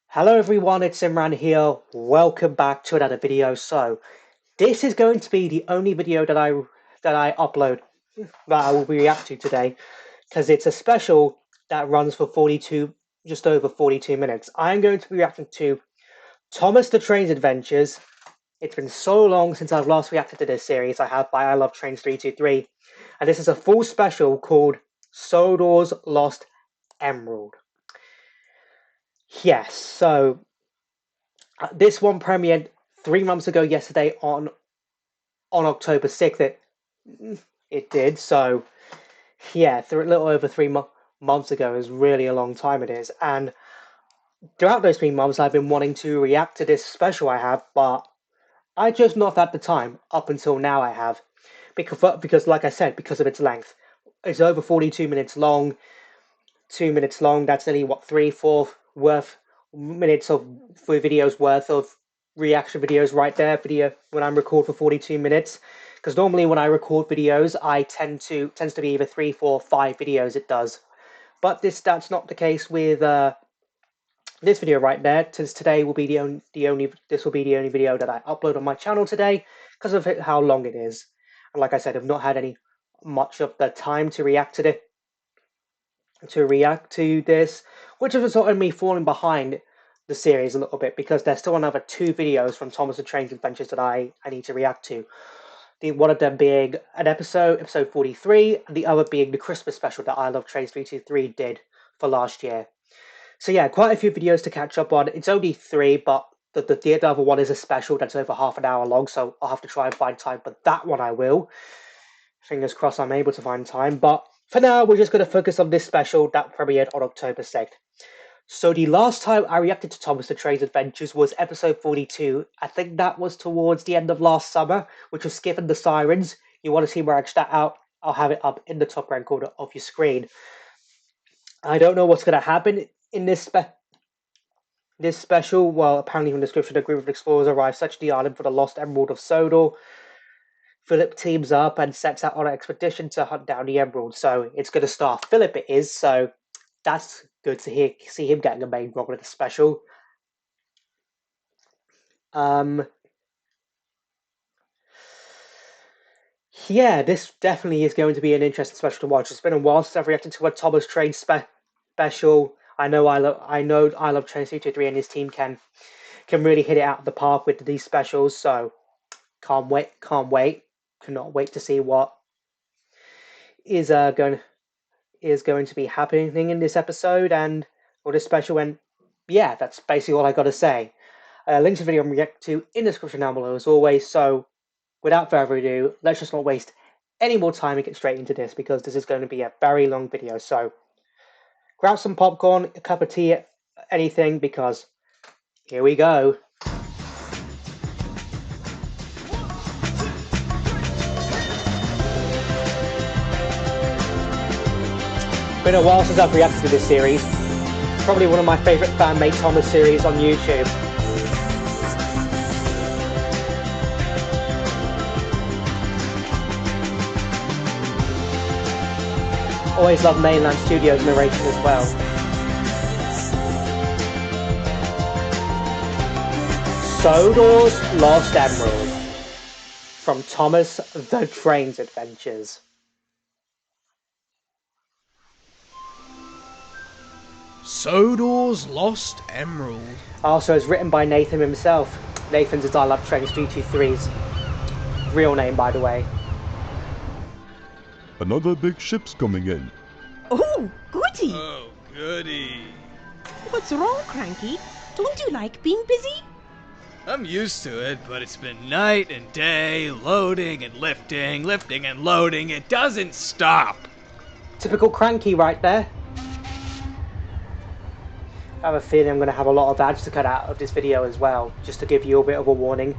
Hello everyone, it's Imran here. Welcome back to another video. So, this is going to be the only video that I upload that I will react to today because it's a special that runs for just over 42 minutes. I'm going to be reacting to Thomas the Trainz Adventures. It's been so long since I've last reacted to this series. I have by I Love Trainz 323, and this is a full special called Sodor's Lost Emerald. Yes, so this one premiered 3 months ago yesterday on October 6th. It did. So yeah, a little over 3 months ago is really a long time it is. And throughout those 3 months, I've been wanting to react to this special I have, but I just not had the time. Up until now, I have because like I said, because of its length, it's over 42 minutes long. 2 minutes long. That's nearly what 3/4 worth minutes of for videos worth of reaction videos right there. Video when I'm record for 42 minutes, because normally when I record videos, I tends to be either 3, 4, 5 videos. It does, but that's not the case with this video right there. Since today will be this will be the only video that I upload on my channel today because of how long it is. And like I said, I've not had much of the time to react to this, which has resulted in me falling behind the series a little bit because there's still another 2 videos from Thomas the Trainz Adventures that I need to react to. One of them being an episode 43, and the other being the Christmas special that I Love Trainz 323 did for last year. So yeah, quite a few videos to catch up on. It's only 3, but the other one is a special that's over half an hour long, so I'll have to try and find time, but that one I will. Fingers crossed I'm able to find time, but for now, we're just going to focus on this special that premiered on October 6th. So the last time I reacted to Thomas the Trainz Adventures was episode 42. I think that was towards the end of last summer, which was Skipping the Sirens. You want to see where I that out, I'll have it up in the top right corner of your screen. I don't know what's going to happen in this special. Well, apparently from the description, a group of explorers arrive such the island for the Lost Emerald of Sodor. Philip teams up and sets out on an expedition to hunt down the emerald. So it's going to star Philip, it is. So that's good to see him getting a main role in the special. Yeah, this definitely is going to be an interesting special to watch. It's been a while since I've reacted to a Thomas Trainz special. I know I love Trainz 323 and his team can really hit it out of the park with these specials. So cannot wait to see what is going to be happening in this episode or this special. And yeah, that's basically all I got to say. Links to the video I'm reacting to in the description down below as always. So without further ado, let's just not waste any more time and get straight into this because this is going to be a very long video. So grab some popcorn, a cup of tea, anything, because here we go. Been a while since I've reacted to this series. Probably one of my favourite fan-made Thomas series on YouTube. Always love Mainland Studios narration as well. Sodor's Lost Emerald from Thomas the Trainz Adventures. Sodor's Lost Emerald. Also, it's written by Nathan himself. Nathan's is I Love Trainz 323's real name, by the way. Another big ship's coming in. Oh, goody! Oh, goody. What's wrong, Cranky? Don't you like being busy? I'm used to it, but it's been night and day, loading and lifting, lifting and loading. It doesn't stop. Typical Cranky right there. I have a feeling I'm going to have a lot of ads to cut out of this video as well, just to give you a bit of a warning.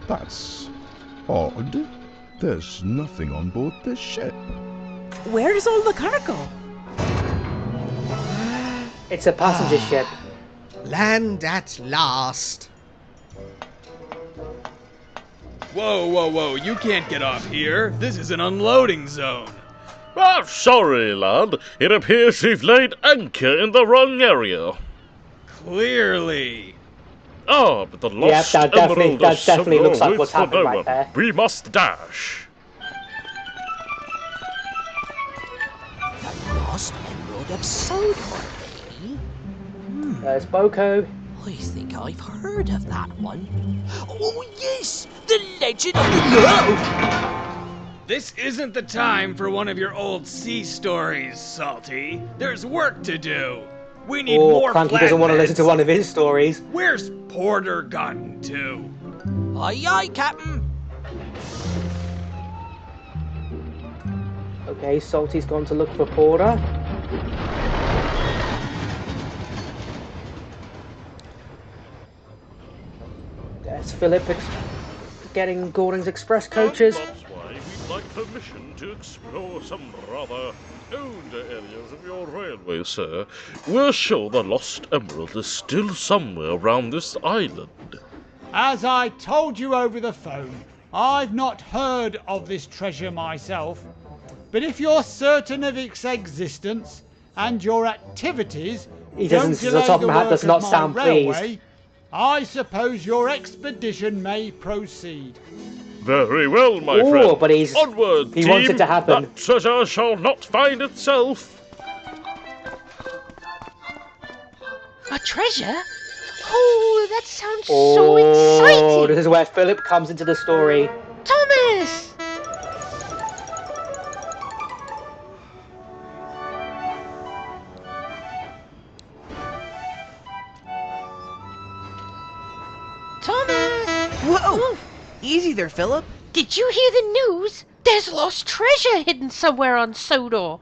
That's odd. There's nothing on board this ship. Where's all the cargo? It's a passenger ship. Land at last. Whoa, whoa, whoa. You can't get off here. This is an unloading zone. Ah, sorry, lad. It appears we've laid anchor in the wrong area. Clearly. Ah, but the Lost that definitely- Emerald that of definitely looks Sodor like what's waits for happening no right one. there. We must dash. The Lost Emerald of Sodor, eh? There's Boko. I think I've heard of that one. Oh yes, the Legend of the... This isn't the time for one of your old sea stories, Salty. There's work to do. We need more Cranky doesn't want to listen to flatbeds. one of his stories. Where's Porter gotten to? Aye aye, Captain. Okay, Salty's gone to look for Porter. There's Philip getting Gordon's express coaches. And that's why we'd like permission to explore some rather older areas of your railway, sir. We're sure the Lost Emerald is still somewhere around this island. As I told you over the phone, I've not heard of this treasure myself. But if you're certain of its existence and your activities He don't doesn't, delay the top the of my head work does of not my sound railway, pleased. I suppose your expedition may proceed. Very well, my Ooh, friend. but he Onward, team. wants it to happen. That treasure shall not find itself. A treasure? Oh, that sounds so Oh, exciting! this is where Philip comes into the story. Thomas! Thomas! Whoa! Easy there, Philip. Did you hear the news? There's lost treasure hidden somewhere on Sodor.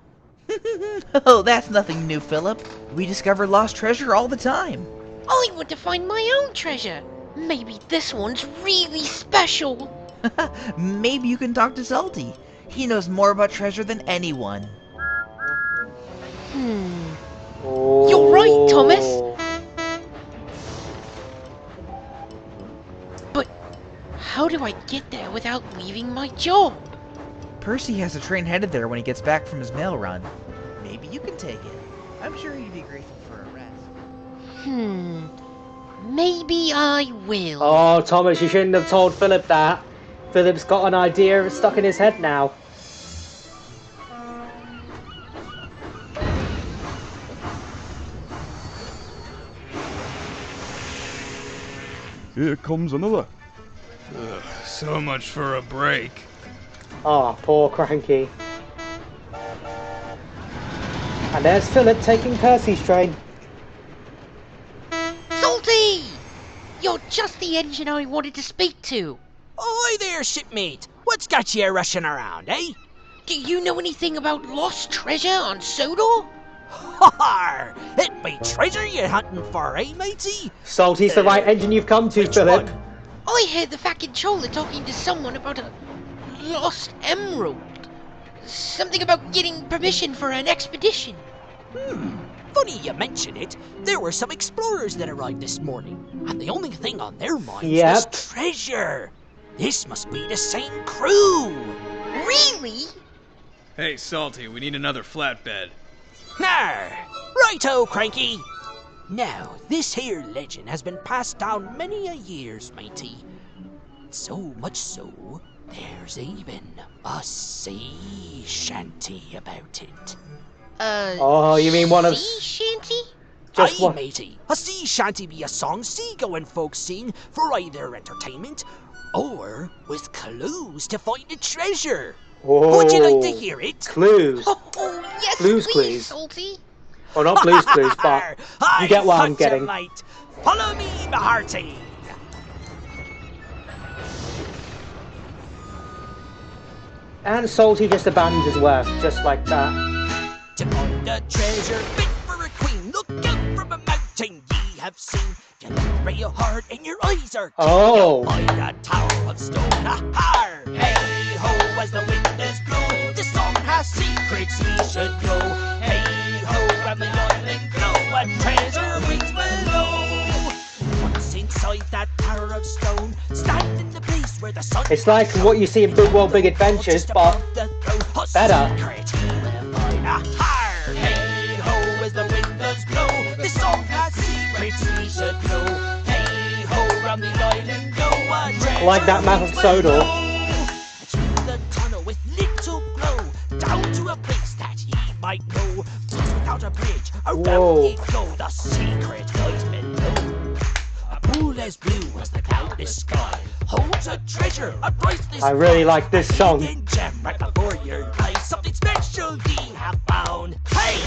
Oh, that's nothing new, Philip. We discover lost treasure all the time. I want to find my own treasure. Maybe this one's really special. Maybe you can talk to Salty. He knows more about treasure than anyone. Oh. You're right, Thomas. But how do I get there without leaving my job? Percy has a train headed there when he gets back from his mail run. Maybe you can take it. I'm sure he'd be grateful for a rest. Maybe I will. Oh, Thomas, you shouldn't have told Philip that. Philip's got an idea stuck in his head now. Here comes another. So much for a break. Oh, poor Cranky. And there's Philip taking Percy's train. Salty! You're just the engine I wanted to speak to. Oi there, shipmate. What's got you rushing around, eh? Do you know anything about lost treasure on Sodor? Har! It be treasure you're hunting for, eh, matey? Salty's the right engine you've come to, Which Philip. one? I heard the fat controller talking to someone about a lost emerald. Something about getting permission for an expedition. Funny you mention it. There were some explorers that arrived this morning, and the only thing on their minds Yep. was treasure. This must be the same crew. Really? Hey, Salty, we need another flatbed. Nar! Righto, Cranky! Now, this here legend has been passed down many a years, matey. So much so, there's even a sea shanty about it. Oh, you mean one of... Sea shanty? Just Aye, one... matey. A sea shanty be a song seagoing folks sing for either entertainment or with clues to find the treasure. Whoa. Would you like to hear it? Clues. Oh, yes, Blues please, Clues. Salty. Well, not Blues Clues, but you get what I'm getting. Mate. Follow me, my hearty. And Salty just abandons his work, just like that. To find a treasure fit for a queen, look out from a mountain ye have seen. You look real hard and your eyes are keen. Oh. By the tower of stone, a-har! Hey ho, as the wind does blow, the song has secrets we should know. Hey ho, and the island glow, a treasure waits below. Once inside that tower of stone, stand in the place where the sun. It's like what you see in Big World Big Adventures, but better. Hey ho, as the wind does blow, the song has secrets secrets we should know. Hey ho, round the island go, a treasure Like that map of waits Sodor. below. Through the tunnel with little glow, down to a place that ye might go. Without a bridge, around Whoa. ye go, the secret lies below. A pool as blue as the cloudless sky holds a treasure, a priceless I really find, like this a song. hidden gem right before your eyes. Something special ye have found. Hey!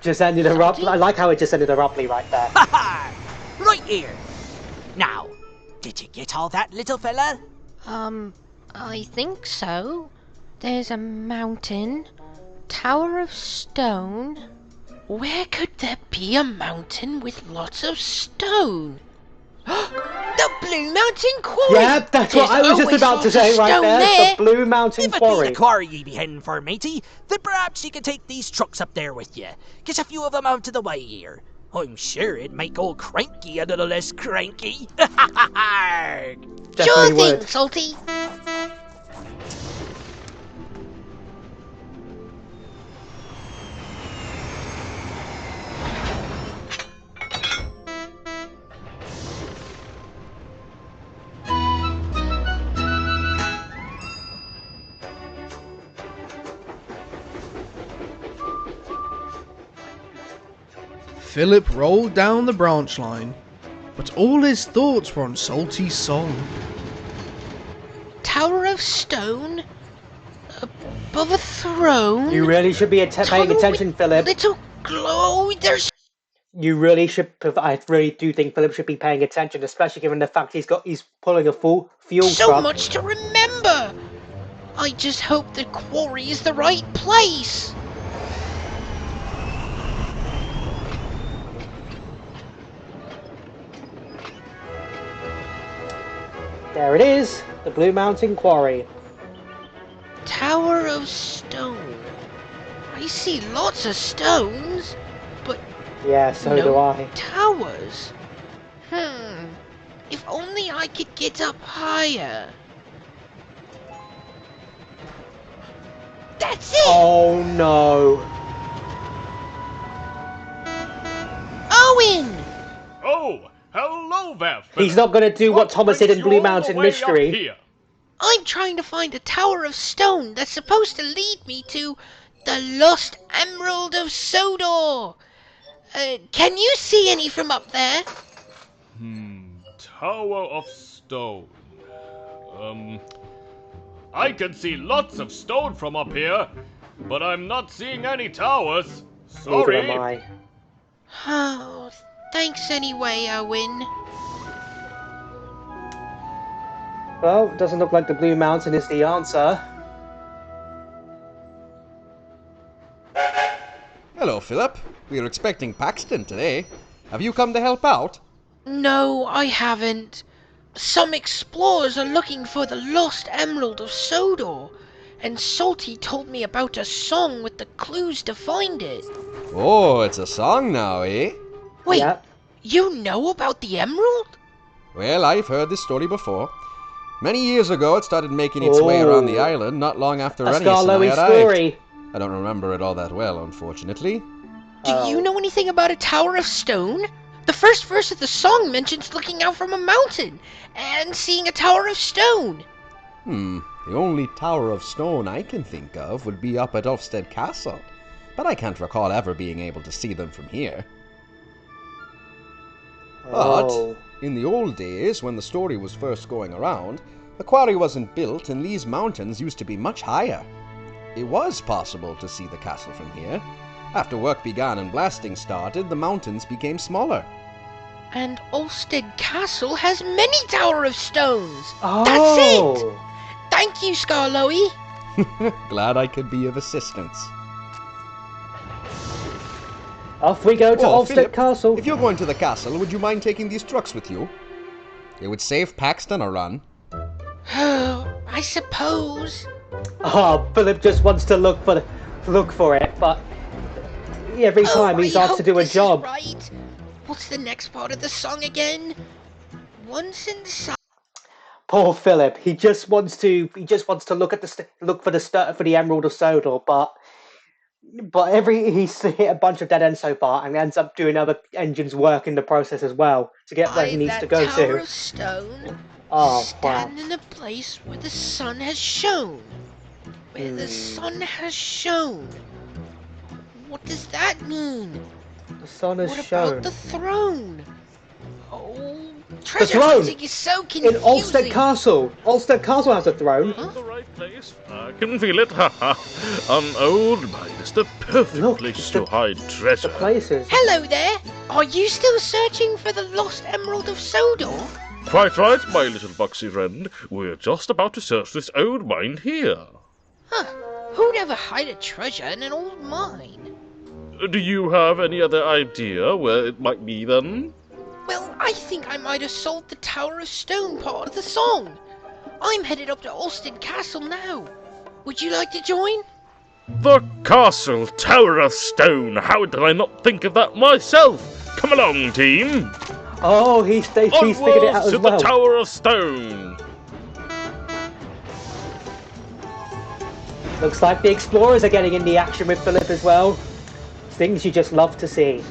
Just ended abruptly. I like how it just ended abruptly right there. Ha ha! Right here. Now, did you get all that, little fella? I think so. There's a mountain, tower of stone. Where could there be a mountain with lots of stone? The Blue Mountain Quarry! Yeah, that's what I was just about to say right there. The Blue Mountain If it be Quarry. the quarry ye be heading for, matey, then perhaps you can take these trucks up there with you. Get a few of them out of the way here. I'm sure it'd make old Cranky a little less cranky. Definitely Sure would. thing, Salty. Philip rolled down the branch line, but all his thoughts were on Salty's song. Tower of stone? Above a throne? You really should be paying Tunnel attention, with Philip. Little glow, there's You really should. I really do think Philip should be paying attention, especially given the fact he's pulling a full fuel so truck. much to remember. I just hope the quarry is the right place. There it is, the Blue Mountain Quarry. Tower of stone. I see lots of stones, but Yeah, so no do I. towers. If only I could get up higher. That's it! Oh no. Owen! Oh, hello there, He's not going to do what Thomas did in Blue Mountain Mystery. Here? I'm trying to find a tower of stone that's supposed to lead me to the Lost Emerald of Sodor. Can you see any from up there? Tower of Stone. I can see lots of stone from up here, but I'm not seeing any towers. Neither Sorry. am I. Oh, thanks anyway, Owen. Well, it doesn't look like the Blue Mountain is the answer. Hello, Philip. We were expecting Paxton today. Have you come to help out? No, I haven't. Some explorers are looking for the Lost Emerald of Sodor, and Salty told me about a song with the clues to find it. Oh, it's a song now, eh? Wait, Yep. you know about the emerald? Well, I've heard this story before. Many years ago, it started making its way around the Oh. island, not long after A Ennius and I Scarlowy arrived. story. I don't remember it all that well, unfortunately. Do you know anything about a tower of stone? The first verse of the song mentions looking out from a mountain and seeing a tower of stone. The only tower of stone I can think of would be up at Ulfstead Castle, but I can't recall ever being able to see them from here. Oh. But in the old days, when the story was first going around, the quarry wasn't built and these mountains used to be much higher. It was possible to see the castle from here. After work began and blasting started, the mountains became smaller. And Ulfstead Castle has many tower of stones. Oh. That's it. Thank you, Scarlowy. Glad I could be of assistance. Off we go to Oh, Ulfstead Philip, Castle. if you're going to the castle, would you mind taking these trucks with you? It would save Paxton a run. Oh, I suppose. Oh, Philip just wants to look for it, but every time he's I asked to hope do a this is job. right. What's the next part of the song again? Once inside. Poor Philip. He just wants to look at for the Emerald of Sodor, but But he's hit a bunch of dead ends so far, and ends up doing other engines' work in the process as well to get where he needs to that go tower to. of stone, Oh wow! stand in a place where the sun has shone. Where the sun has shone. What does that mean? The sun has What shown. about the throne? Oh, The treasure throne hunting is so confusing. in Olstead Castle. Olstead Castle has a throne. In the right place. I can feel it. Ha! An old mine is the perfect Look, place the- to hide treasure. The places. Hello there. Are you still searching for the Lost Emerald of Sodor? Quite right, my little foxy friend. We're just about to search this old mine here. Huh. Who'd ever hide a treasure in an old mine? Do you have any other idea where it might be then? Well, I think I might have solved the Tower of Stone part of the song. I'm headed up to Olstead Castle now. Would you like to join? The Castle Tower of Stone. How did I not think of that myself? Come along, team. Oh, he's figured it out Onwards as to well. the Tower of Stone. Looks like the explorers are getting in the action with Philip as well. Things you just love to see.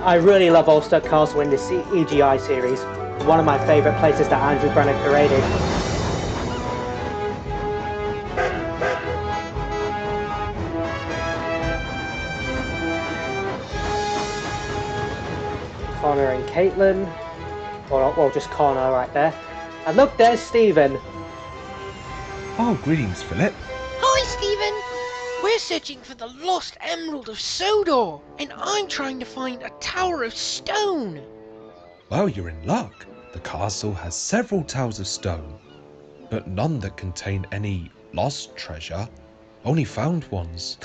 I really love Ulster Castle in this EGI series. It's one of my favourite places that Andrew Brenner created. Connor and Caitlin. Well, just Connor right there. And look, there's Stephen. Oh, greetings, Philip. Hi, Stephen. We're searching for the Lost Emerald of Sodor, and I'm trying to find a Tower of Stone. Well, you're in luck. The castle has several towers of stone, but none that contain any lost treasure, only found ones.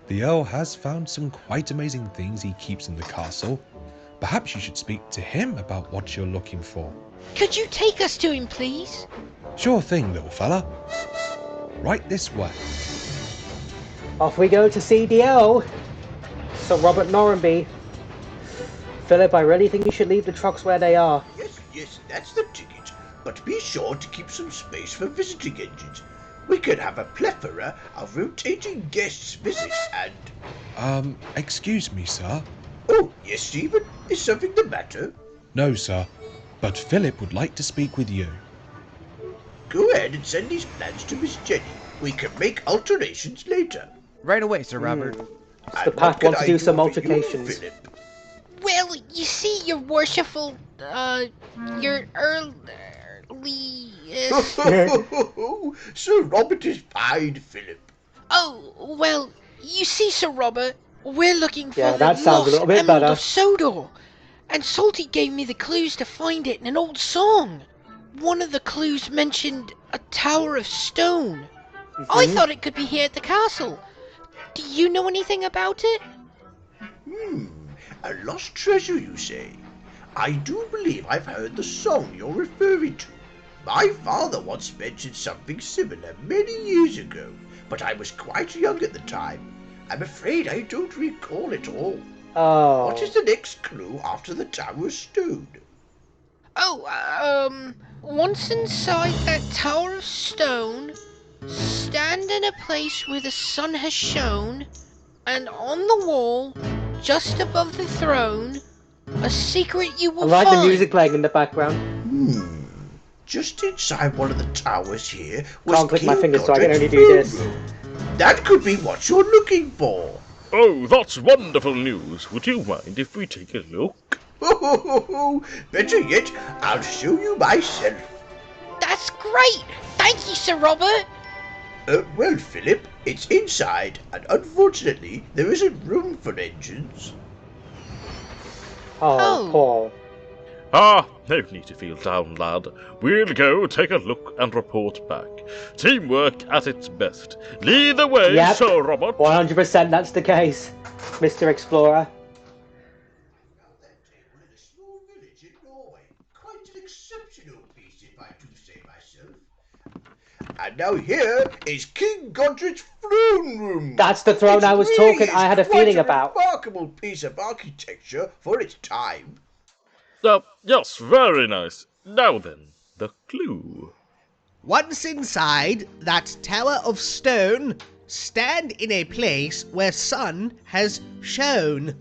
The Earl has found some quite amazing things he keeps in the castle. Perhaps you should speak to him about what you're looking for. Could you take us to him, please? Sure thing, little fella. Right this way. Off we go to CDL. Sir Robert Norrenby. Philip, I really think you should leave the trucks where they are. Yes, that's the ticket. But be sure to keep some space for visiting engines. We could have a plethora of rotating guests visit and... Excuse me, sir. Oh, yes, Stephen? Is something the matter? No, sir. But Philip would like to speak with you. Go ahead and send these plans to Miss Jenny. We can make alterations later. Right away, Sir Robert. The pack wants to do some alterations. Well, you see, your worshipful, your early... Sir Robert is fine, Philip. Oh, well, you see, Sir Robert, we're looking for Yeah, the that sounds a Lost little bit Emerald better. of Sodor, and Salty gave me the clues to find it in an old song. One of the clues mentioned a Tower of Stone. I thought it could be here at the castle. Do you know anything about it? A lost treasure, you say? I do believe I've heard the song you're referring to. My father once mentioned something similar many years ago, but I was quite young at the time. I'm afraid I don't recall it all. Oh. What is the next clue after the Tower of Stone? Oh, once inside that Tower of Stone, stand in a place where the sun has shone, and on the wall, just above the throne, a secret you will I like find. the music playing in the background. Just inside one of the towers here was Can't click my King fingers, so I can Godric's only do this. throne room. That could be what you're looking for. Oh, that's wonderful news. Would you mind if we take a look? Better yet, I'll show you myself. That's great! Thank you, Sir Robert! Well, Philip, it's inside, and unfortunately, there isn't room for engines. Oh, Paul. Ah, no need to feel down, lad. We'll go take a look and report back. Teamwork at its best. Lead the way, Yep. Sir Robert. 100% that's the case, Mr. Explorer. Quite an exceptional piece, if I do say myself. And now here is King Godric's throne room. That's the throne I was talking. I had a feeling about. Remarkable piece of architecture for its time. Yes, very nice. Now then, the clue. Once inside that tower of stone, stand in a place where sun has shone.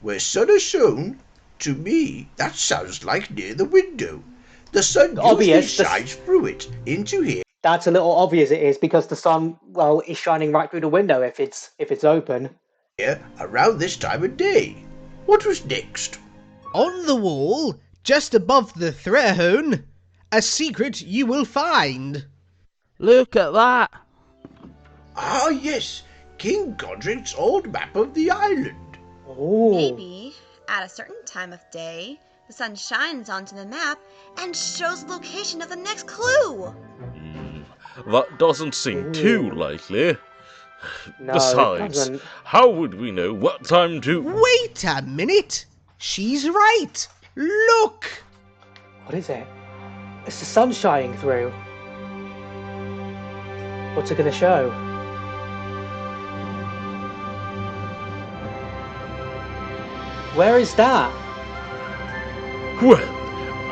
Where sun has shone? To me, that sounds like near the window. The sun usually shines through it, into here. That's a little obvious it is, because the sun, well, is shining right through the window if it's open. Here, around this time of day. What was next? On the wall, just above the throne, a secret you will find. Look at that. Ah, yes, King Godric's old map of the island. Oh. Maybe, at a certain time of day, the sun shines onto the map and shows the location of the next clue. That doesn't seem too likely. No, Besides, how would we know what time to... Wait a minute! She's right! Look! What is it? It's the sun shining through. What's it going to show? Where is that? Well,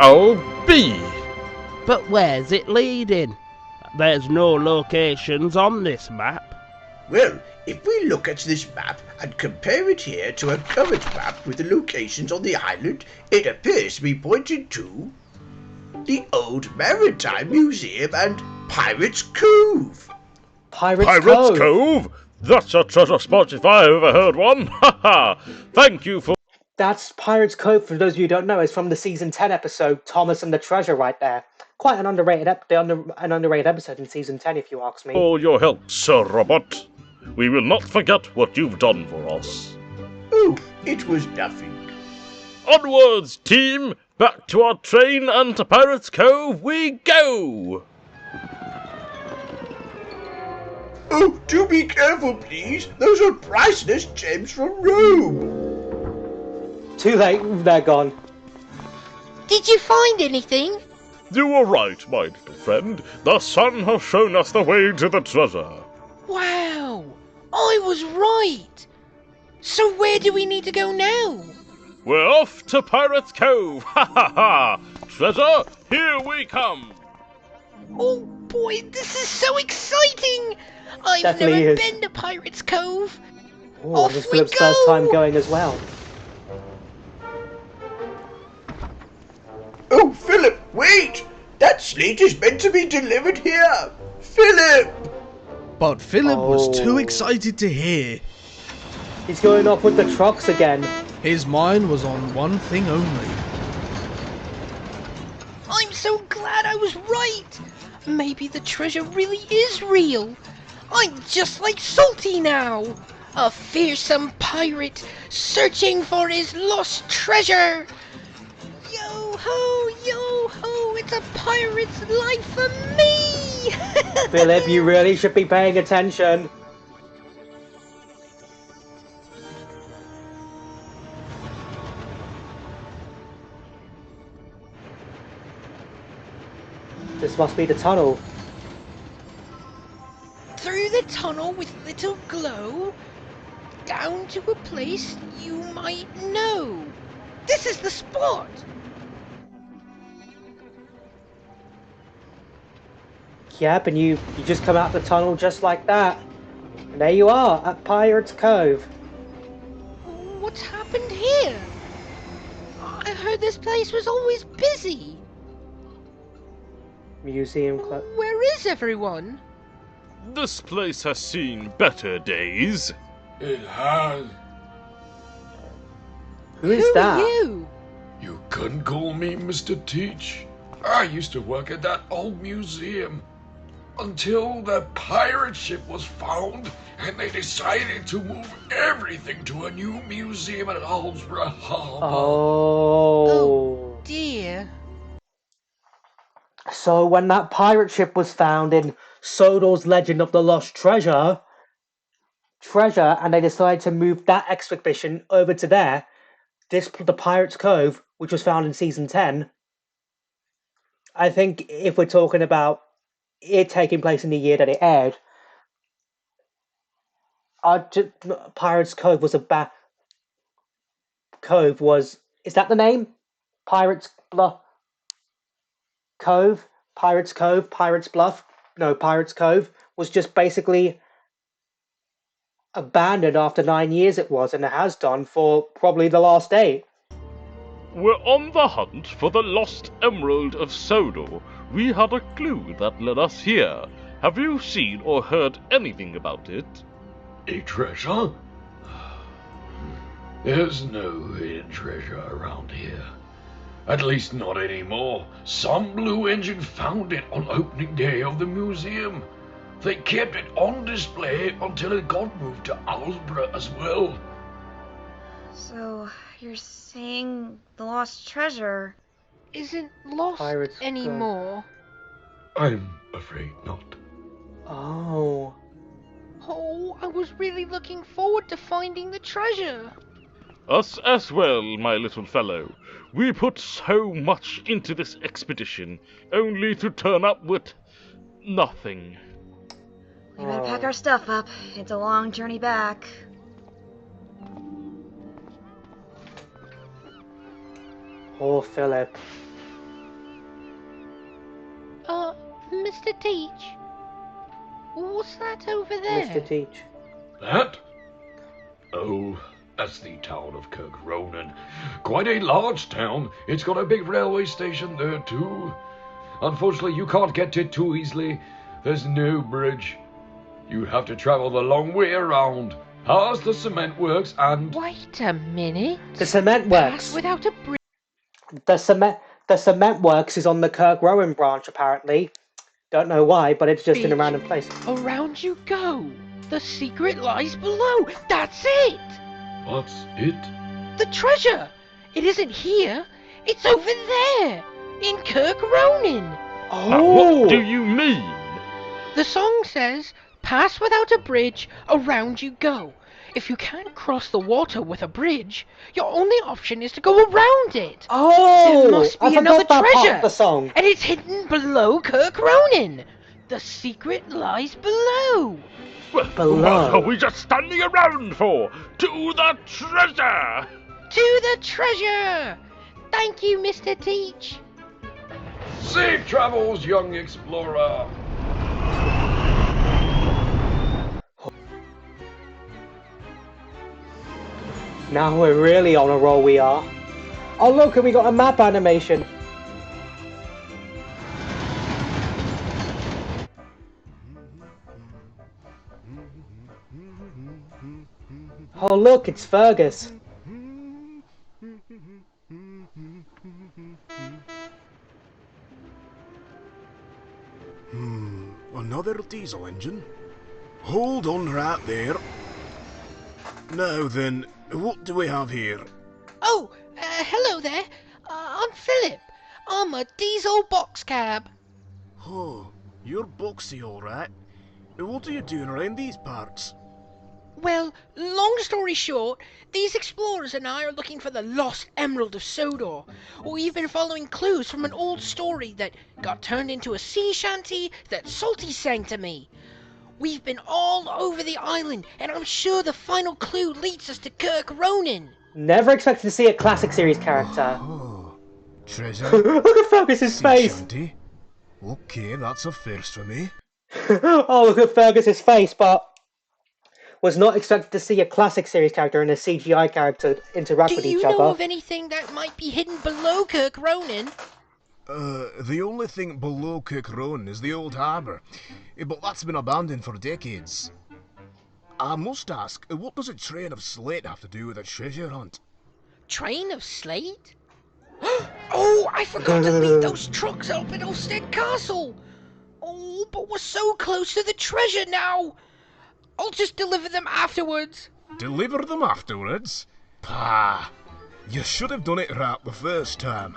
I'll be. But where's it leading? There's no locations on this map. Well, if we look at this map and compare it here to a current map with the locations on the island, it appears to be pointed to the Old Maritime Museum and Pirates Cove. Pirates Cove? That's a treasure spot if I ever heard one. Ha ha! Thank you for... That's Pirates Cove, for those of you who don't know, is from the Season 10 episode, Thomas and the Treasure, right there. Quite an underrated episode in Season 10, if you ask me. all your help, Sir Robert. We will not forget what you've done for us. Oh, it was nothing. Onwards, team! Back to our train and to Pirates Cove we go! Oh, do be careful, please. Those are priceless gems from Rome. Too late, they're gone. Did you find anything? You were right, my little friend. The sun has shown us the way to the treasure. Wow! I was right! So where do we need to go now? We're off to Pirates Cove! Ha ha ha! Treasure, here we come! Oh boy, this is so exciting! I've Definitely never is. been to Pirates Cove. Oh, this is Philip's first time going as well. Oh, Philip, wait! That slate is meant to be delivered here! Philip! But Philip was too excited to hear. He's going off with the trucks again. His mind was on one thing only. I'm so glad I was right. Maybe the treasure really is real. I'm just like Salty now. A fearsome pirate searching for his lost treasure. Yo-ho, it's a pirate's life for me! Philip, you really should be paying attention. This must be the tunnel. Through the tunnel with little glow, down to a place you might know. This is the spot! Yep, and you just come out the tunnel just like that. And there you are, at Pirates Cove. What's happened here? I heard this place was always busy. Museum club. Where is everyone? This place has seen better days. It has. Who is that? Who are you? You couldn't call me Mr. Teach. I used to work at that old museum until the pirate ship was found and they decided to move everything to a new museum at Hallsborough Harbor. Oh dear. So when that pirate ship was found in Sodor's Legend of the Lost Treasure, and they decided to move that exhibition over to there, the Pirates Cove, which was found in Season 10, I think if we're talking about it taking place in the year that it aired, Pirates Cove was a Cove was is that the name? Pirates Bluff Cove, Pirates Cove, Pirates Bluff. No, Pirates Cove was just basically abandoned after 9 years. It was, and it has done for probably the last 8. We're on the hunt for the Lost Emerald of Sodor. We had a clue that led us here. Have you seen or heard anything about it? A treasure? There's no hidden treasure around here. At least not anymore. Some blue engine found it on opening day of the museum. They kept it on display until it got moved to Owlsborough as well. So, you're saying the lost treasure isn't lost anymore? I'm afraid not. Oh. Oh, I was really looking forward to finding the treasure. Us as well, my little fellow. We put so much into this expedition, only to turn up with nothing. We better pack our stuff up. It's a long journey back. Poor Philip. Mr. Teach? What's that over there? Mr. Teach. That? Oh, that's the town of Kirk Ronan. Quite a large town. It's got a big railway station there too. Unfortunately, you can't get to it too easily. There's no bridge. You have to travel the long way around, past the cement works and... Wait a minute. The cement works. Pass without a bridge. The cement works is on the Kirk Rowan branch, apparently. Don't know why, but it's just in a random place. Around you go. The secret lies below. That's it. What's it? The treasure. It isn't here. It's over there. In Kirk Ronan. Oh. What do you mean? The song says, pass without a bridge, around you go. If you can't cross the water with a bridge, your only option is to go around it. Oh, there must be another treasure. Part of the song. And it's hidden below Kirk Ronan. The secret lies below. What are we just standing around for? To the treasure! To the treasure! Thank you, Mr. Teach. Safe travels, young explorer. Now we're really on a roll, we are. Oh look, we got a map animation. Oh look, it's Fergus. Another diesel engine? Hold on right there. Now then, what do we have here? Oh, hello there. I'm Philip. I'm a diesel box cab. Oh, you're boxy alright. What are you doing around these parts? Well, long story short, these explorers and I are looking for the Lost Emerald of Sodor. We've been following clues from an old story that got turned into a sea shanty that Salty sang to me. We've been all over the island, and I'm sure the final clue leads us to Kirk Ronan. Never expected to see a classic series character. Oh, treasure? Look at Fergus's face! Shanty? Okay, that's a first for me. Oh, look at Fergus's face, but was not expected to see a classic series character and a CGI character interact with each other. Do you know of anything that might be hidden below Kirk Ronan? The only thing below Kirk Ronan is the old harbour, but that's been abandoned for decades. I must ask, what does a train of slate have to do with a treasure hunt? Train of slate? Oh, I forgot to leave those trucks up at Ulstead Castle! Oh, but we're so close to the treasure now! I'll just deliver them afterwards. Deliver them afterwards? Pah! You should have done it right the first time.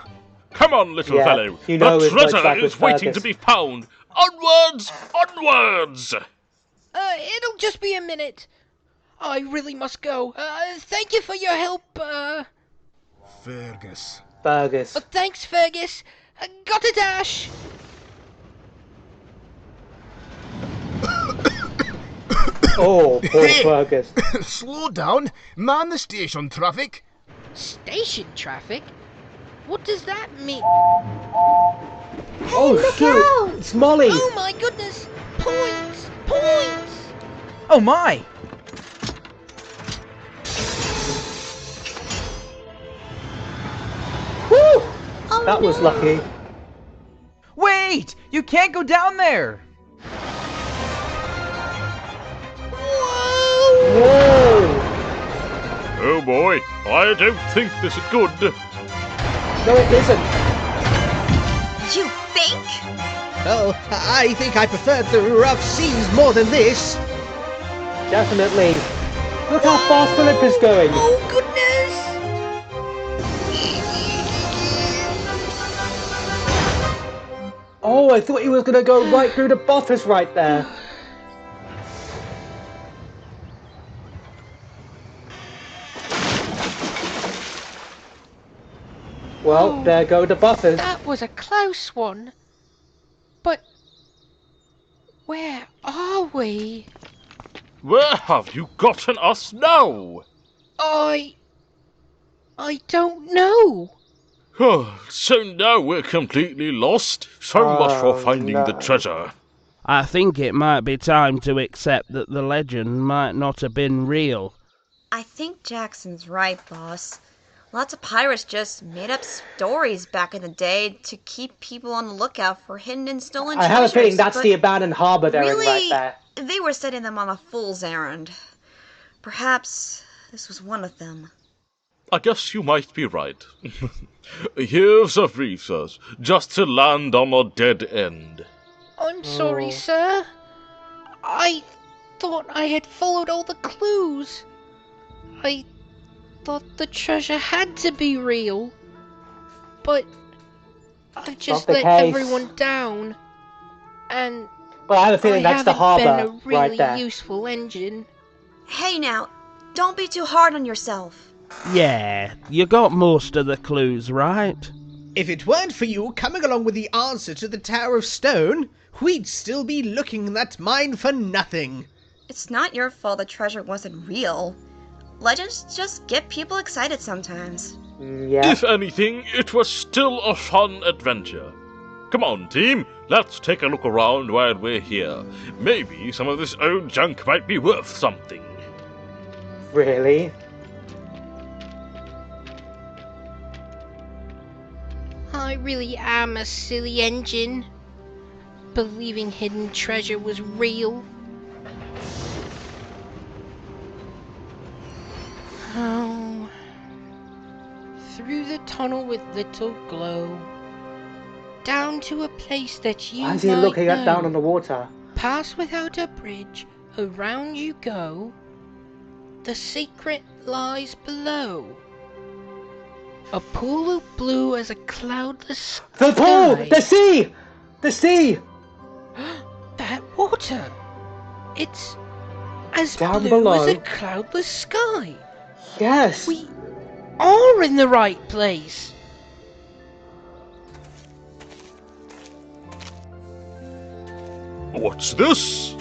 Come on, little fellow. You know the treasure is waiting to be found. Onwards! Onwards! It'll just be a minute. I really must go. Thank you for your help, Fergus. Fergus. Thanks, Fergus. Got a dash! Oh, poor Hey! Fergus. Slow down. Man the station traffic. Station traffic? What does that mean? Oh, look shoot! out! It's Molly! Oh my goodness! Points! Points! Oh my! Woo! That was lucky. Wait! You can't go down there! Whoa! Oh boy, I don't think this is good. No, it isn't. You think? Oh, I think I preferred the rough seas more than this. Definitely. Look how fast Philip is going. Oh goodness! Oh, I thought he was going to go right through the buffers right there. Well, there go the buffers. That was a close one. But where are we? Where have you gotten us now? I don't know. So now we're completely lost? So much for finding the no. treasure. I think it might be time to accept that the legend might not have been real. I think Jackson's right, boss. Lots of pirates just made up stories back in the day to keep people on the lookout for hidden and stolen I treasures. have a feeling that's but the abandoned harbor they're really, in right there. they were setting them on a fool's errand. Perhaps this was one of them. I guess you might be right. Here's a resource, just to land on a dead end. I'm sorry, sir. I thought I had followed all the clues. I thought the treasure had to be real. But I've just the let case. everyone down. And But I have a feeling that's the haven't been harbor a really right there. useful engine. Hey now, don't be too hard on yourself. Yeah, you got most of the clues right. If it weren't for you coming along with the answer to the Tower of Stone, we'd still be looking in that mine for nothing. It's not your fault the treasure wasn't real. Legends just get people excited sometimes. Yeah. If anything, it was still a fun adventure. Come on, team, let's take a look around while we're here. Maybe some of this old junk might be worth something. Really? I really am a silly engine. Believing hidden treasure was real. Oh. Through the tunnel with little glow. Down to a place that you Why is he might looking know. down on the water? Pass without a bridge, around you go. The secret lies below. A pool of blue as a cloudless The pool! sky. The sea! The sea! That water! It's as Down blue below. as a cloudless sky. Yes! We are in the right place. What's this?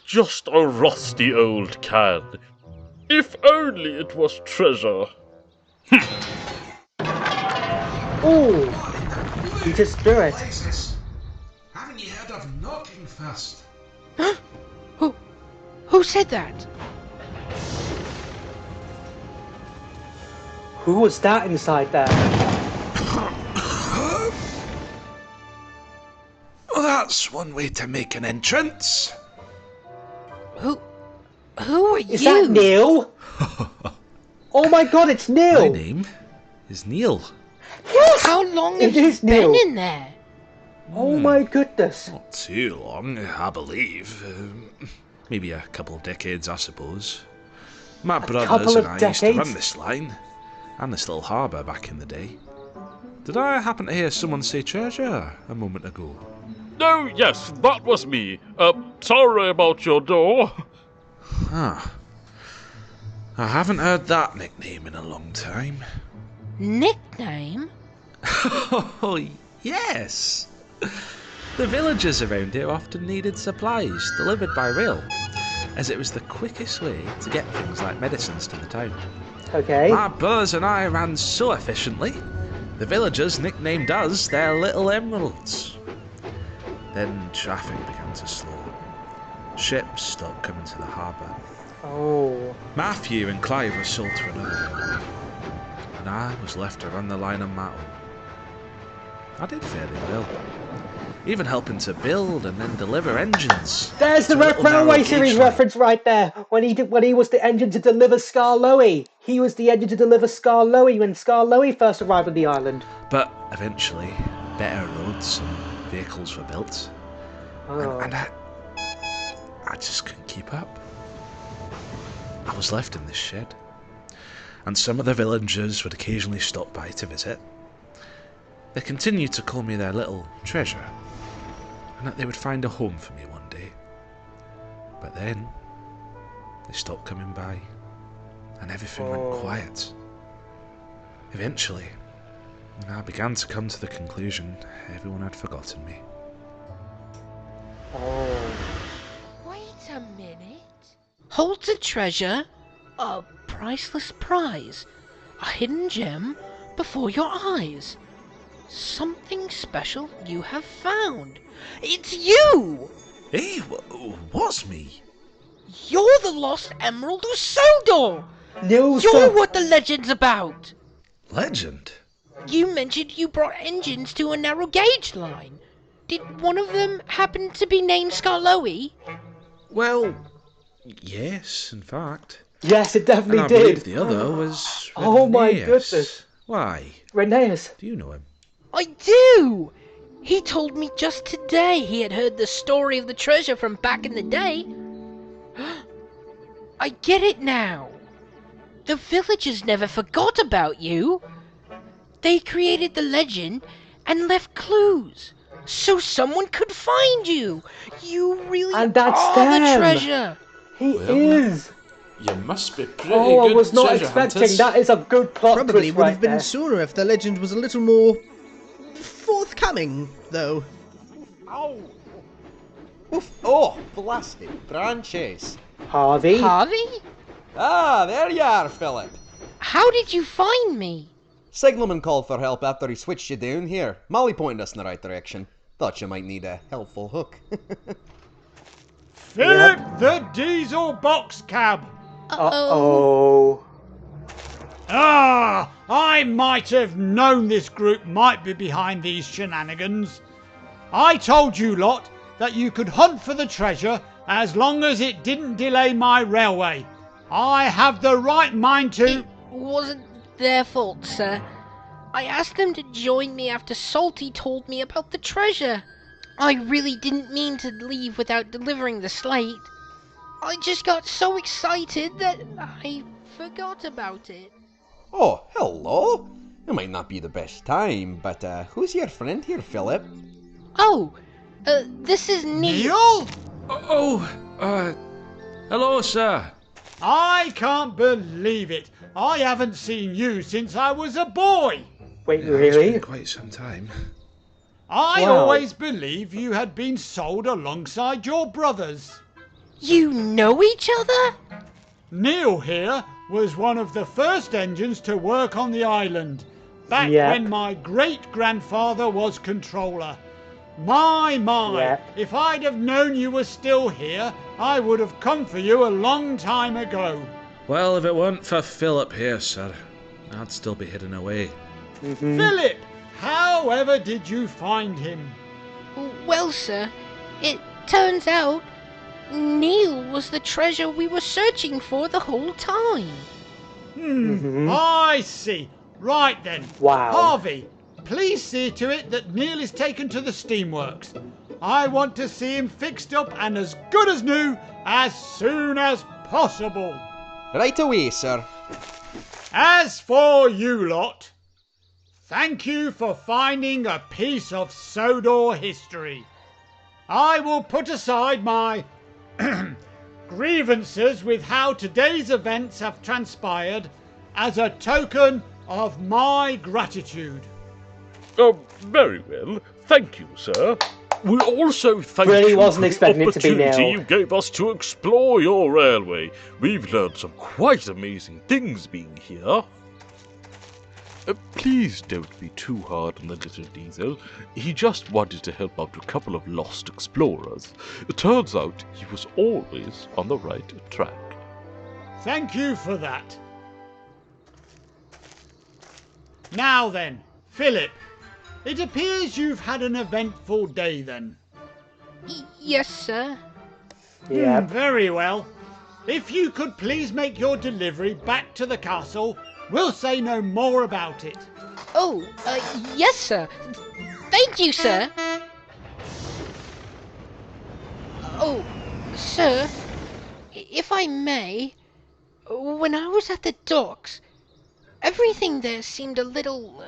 Just a rusty old can. If only it was treasure. Ooh! He just threw it. Haven't you heard of knocking fast? Who said that? Who was that inside there? Well, that's one way to make an entrance. Who are you? Is that Neil? Oh my god, it's Neil! My name is Neil. Yes! How long It have you is Neil. been in there? Oh my goodness. Not too long, I believe. Maybe a couple of decades, I suppose. My brothers couple and of I used to run decades? this line, and this little harbour back in the day. Did I happen to hear someone say treasure a moment ago? Oh, yes, that was me. Sorry about your door. Ah. I haven't heard that nickname in a long time. Nickname? Oh, yes. The villagers around here often needed supplies delivered by rail, as it was the quickest way to get things like medicines to the town. Okay. My brothers and I ran so efficiently, the villagers nicknamed us their little emeralds. Then traffic began to slow. Ships stopped coming to the harbour. Oh. Matthew and Clive were sold to another, and I was left to run the line on my own. I did fairly well, even helping to build and then deliver engines. There's the Railway Series reference right there. When he was the engine to deliver Skarloey. He was the engine to deliver Skarloey when Skarloey first arrived on the island. But eventually, better roads and vehicles were built, and I just couldn't keep up. I was left in this shed, and some of the villagers would occasionally stop by to visit. They continued to call me their little treasure, and that they would find a home for me one day. But then, they stopped coming by, and everything went quiet. Eventually, I began to come to the conclusion everyone had forgotten me. Wait a minute. Holds a treasure, a priceless prize, a hidden gem before your eyes. Something special you have found. It's you! Hey, what's me? You're the Lost Emerald of Sodor! No, You're what the legend's about! Legend? You mentioned you brought engines to a narrow gauge line. Did one of them happen to be named Skarloey? Well, yes, in fact. Yes, it definitely and I did. believe the other was Oh my Rheneas. goodness. Why? Rheneas. Do you know him? I do! He told me just today he had heard the story of the treasure from back in the day. I get it now. The villagers never forgot about you. They created the legend and left clues so someone could find you. You really And that's are them. the treasure. He is. You must be pretty Oh, I good was not treasure expecting. hunters. That is a good plot Probably twist would right have been there. sooner if the legend was a little more forthcoming, though. Oof. Oh, blasted branches. Harvey? Harvey? Ah, there you are, Philip. How did you find me? Signalman called for help after he switched you down here. Molly pointed us in the right direction. Thought you might need a helpful hook. Philip the Diesel Box Cab. Uh-oh. Ah, I might have known this group might be behind these shenanigans. I told you lot that you could hunt for the treasure as long as it didn't delay my railway. I have the right mind to... It wasn't their fault, sir. I asked them to join me after Salty told me about the treasure. I really didn't mean to leave without delivering the slate. I just got so excited that I forgot about it. Oh, hello. It might not be the best time, but who's your friend here, Philip? Oh, this is Neil? Hello, sir. I can't believe it. I haven't seen you since I was a boy. Wait, It's really? been quite some time. I Wow. always believed you had been sold alongside your brothers. You know each other? Neil here was one of the first engines to work on the island, back Yep. when my great-grandfather was controller. My, Yep. if I'd have known you were still here, I would have come for you a long time ago. Well, if it weren't for Philip here, sir, I'd still be hidden away. Philip, however did you find him? Well, sir, it turns out Neil was the treasure we were searching for the whole time. I see. Right then. Wow. Harvey, please see to it that Neil is taken to the steamworks. I want to see him fixed up and as good as new as soon as possible. Right away, sir. As for you lot, thank you for finding a piece of Sodor history. I will put aside my grievances with how today's events have transpired as a token of my gratitude. Very well. Thank you, sir. We also thank Really you wasn't for expecting the it to be opportunity nil. you gave us to explore your railway. We've learned some quite amazing things being here. Please don't be too hard on the little Diesel. He just wanted to help out a couple of lost explorers. It turns out he was always on the right track. Thank you for that. Now then, Philip, it appears you've had an eventful day then. Yes, sir. Very well. If you could please make your delivery back to the castle, we'll say no more about it. Oh, yes, sir. Thank you, sir. Oh, sir, if I may, when I was at the docks, everything there seemed a little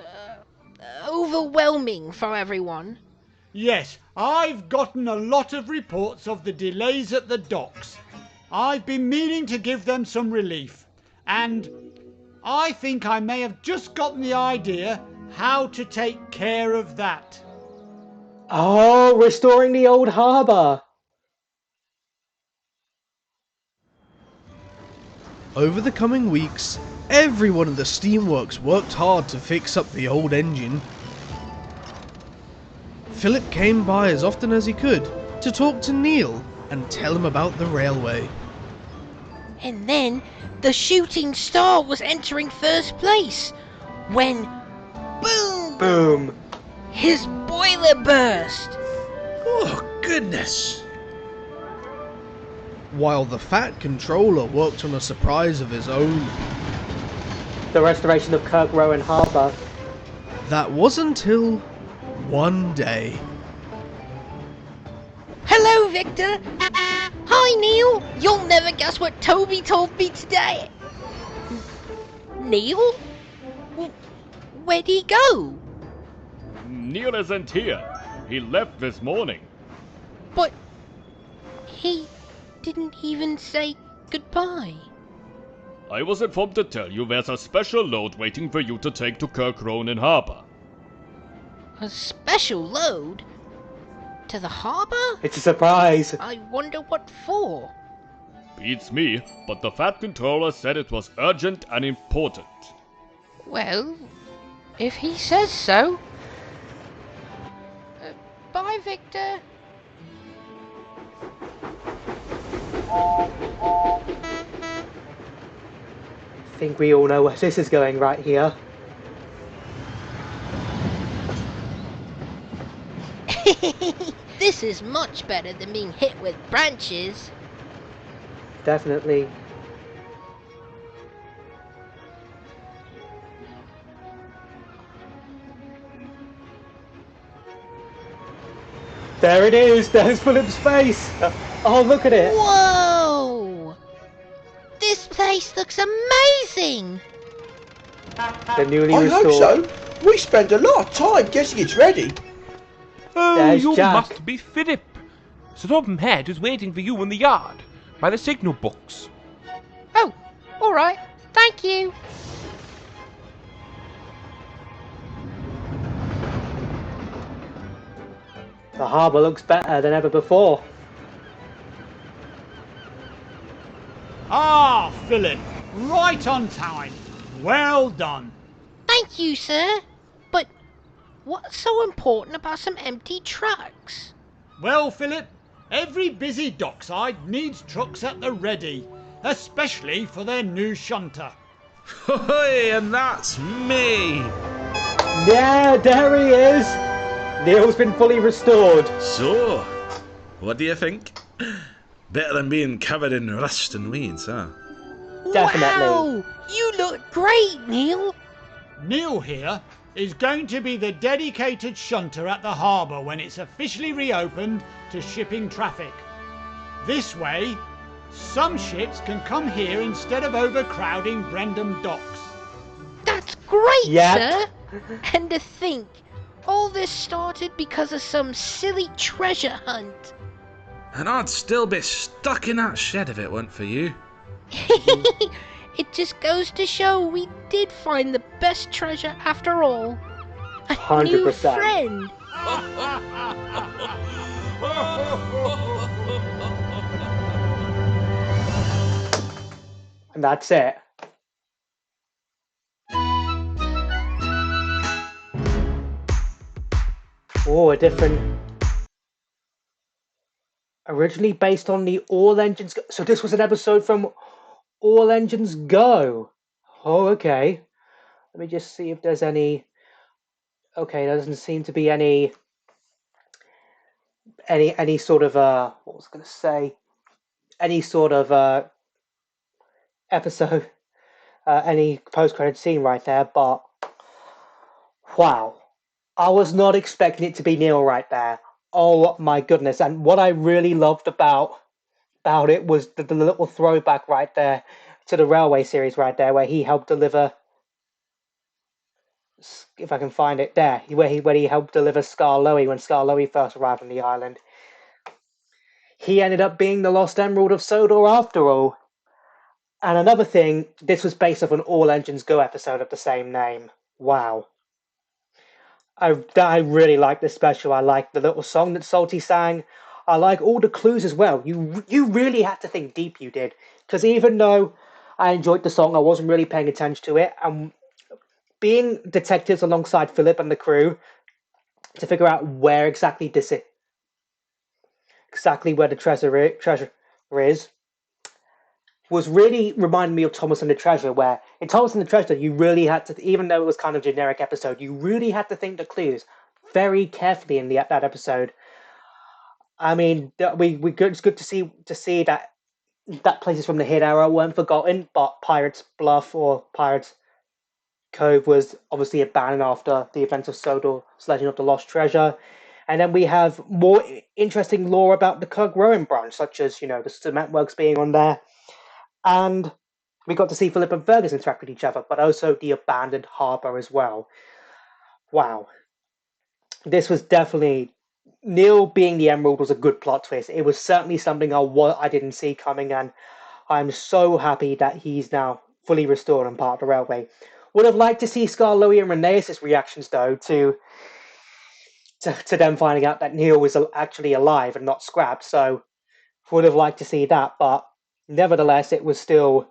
overwhelming for everyone. Yes, I've gotten a lot of reports of the delays at the docks. I've been meaning to give them some relief, and I think I may have just gotten the idea how to take care of that. Oh, restoring the old harbour. Over the coming weeks, everyone at the steamworks worked hard to fix up the old engine. Philip came by as often as he could to talk to Neil and tell him about the railway. And then the shooting star was entering first place when, boom! Boom! His boiler burst. Oh, goodness! While the Fat Controller worked on a surprise of his own. The restoration of Kirk Rowan Harbour. That was until one day. Hello, Victor. Hi, Neil. You'll never guess what Toby told me today. Neil? Where'd he go? Neil isn't here. He left this morning. But he didn't even say goodbye. I was informed to tell you there's a special load waiting for you to take to Kirk Ronan Harbour. A special load? To the harbour? It's a surprise. I wonder what for. Beats me, but the Fat Controller said it was urgent and important. Well, if he says so. Bye, Victor. I think we all know where this is going right here. This is much better than being hit with branches. Definitely. There it is! There's Philip's face! Oh, look at it! Whoa! This place looks amazing! The newly I restored. hope so. We spent a lot of time getting it ready. Oh, There's you Jack. must be Philip. Sir Tom Head is waiting for you in the yard, by the signal box. Oh, alright. Thank you. The harbour looks better than ever before. Ah, Philip, right on time. Well done. Thank you, sir. But what's so important about some empty trucks? Well, Philip, every busy dockside needs trucks at the ready, especially for their new shunter. Hey, and that's me! Yeah, there he is! Neil's been fully restored. So, what do you think? Better than being covered in rust and weeds, huh? Definitely. Wow! You look great, Neil. Neil here is going to be the dedicated shunter at the harbour when it's officially reopened to shipping traffic. This way, some ships can come here instead of overcrowding Brendam docks. That's great, Yep. sir. And to think, all this started because of some silly treasure hunt. And I'd still be stuck in that shed if it weren't for you. It just goes to show we did find the best treasure after all. A new 100%. friend. And that's it. Oh, a different. Originally based on the All Engines Go. So this was an episode from All Engines Go. Oh, okay. Let me just see if there's any. Okay, there doesn't seem to be any sort of what was I gonna say? Any sort of episode, any post-credit scene right there. But wow, I was not expecting it to be Neil right there. Oh my goodness! And what I really loved about it was the little throwback right there to the Railway series right there, where he helped deliver. If I can find it there, where he helped deliver Scar Lowy when Scar Lowy first arrived on the island. He ended up being the Lost Emerald of Sodor after all. And another thing, this was based off an All Engines Go episode of the same name. Wow. I really like this special. I like the little song that Salty sang. I like all the clues as well. You really had to think deep, you did. Because even though I enjoyed the song, I wasn't really paying attention to it. And being detectives alongside Philip and the crew to figure out where exactly where the treasure is, was really reminding me of Thomas and the Treasure, where in Thomas and the Treasure, you really had to, even though it was kind of a generic episode, you really had to think the clues very carefully in that episode. I mean, it's good to see that places from the Hid era weren't forgotten, but Pirates Bluff or Pirates Cove was obviously abandoned after the events of Sodor's Legend of the Lost Treasure. And then we have more interesting lore about the Kirk Rowan branch, such as, the cement works being on there. And we got to see Philip and Fergus interact with each other, but also the abandoned harbour as well. Wow. This was definitely... Neil being the Emerald was a good plot twist. It was certainly something I didn't see coming, and I'm so happy that he's now fully restored and part of the railway. Would have liked to see Scar Lowy and Rhaeus' reactions, though, to them finding out that Neil was actually alive and not scrapped, so would have liked to see that, but nevertheless, it was still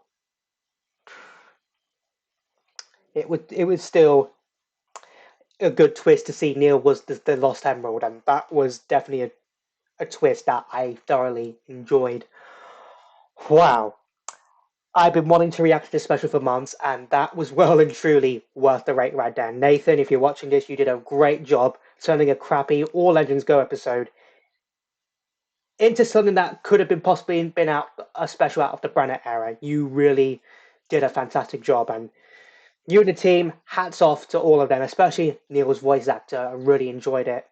a good twist to see Neil was the Lost Emerald, and that was definitely a twist that I thoroughly enjoyed. Wow. I've been wanting to react to this special for months, and that was well and truly worth the rate right there. Nathan, if you're watching this, you did a great job turning a crappy All Engines Go episode into something that could have been possibly been a special out of the Brenner era. You really did a fantastic job, and you and the team, hats off to all of them, especially Neil's voice actor. I really enjoyed it.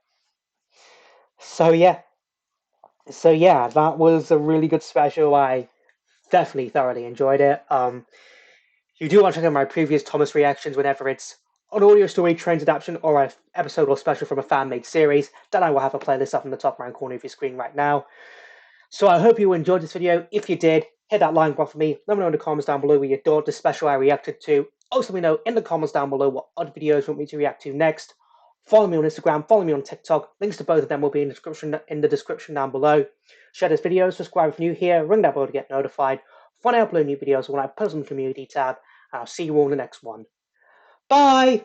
So yeah, that was a really good special. I definitely thoroughly enjoyed it. You do want to check out my previous Thomas reactions whenever it's an audio story, Trainz adaptation, or an episode or special from a fan-made series. Then I will have a playlist up in the top right corner of your screen right now. So I hope you enjoyed this video. If you did, hit that like button for me. Let me know in the comments down below what you thought the special I reacted to. Also, let me know in the comments down below what other videos you want me to react to next. Follow me on Instagram, follow me on TikTok. Links to both of them will be in the description down below. Share this video, subscribe if you're new here, ring that bell to get notified. When I upload new videos, when I post on the community tab. I'll see you all in the next one. Bye!